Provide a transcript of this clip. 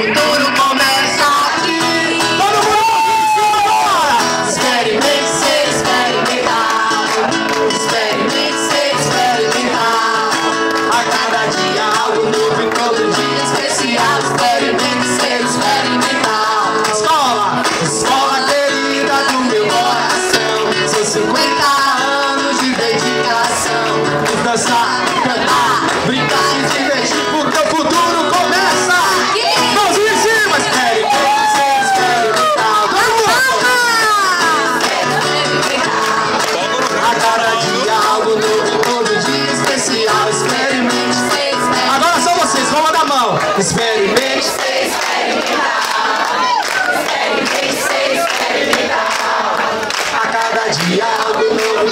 futuro começa aqui. Todo mundo agora! Experimente ser experimentado. Experimente ser experimentado. A cada dia algo novo e todo dia especial. Experimente ser experimentado. Escola querida do meu coração. São 50 anos de dedicação. Dançar, cantar, brincar e se divertir, porque o futuro começa. Mãozinha em cima, experimente ser experimentado. A cada dia algo novo e todo dia especial. Experimente ser experimentado. Agora são vocês, vamos dar a mão. Experimente ser experimentado. Experimente ser experimentado. A cada dia algo novo.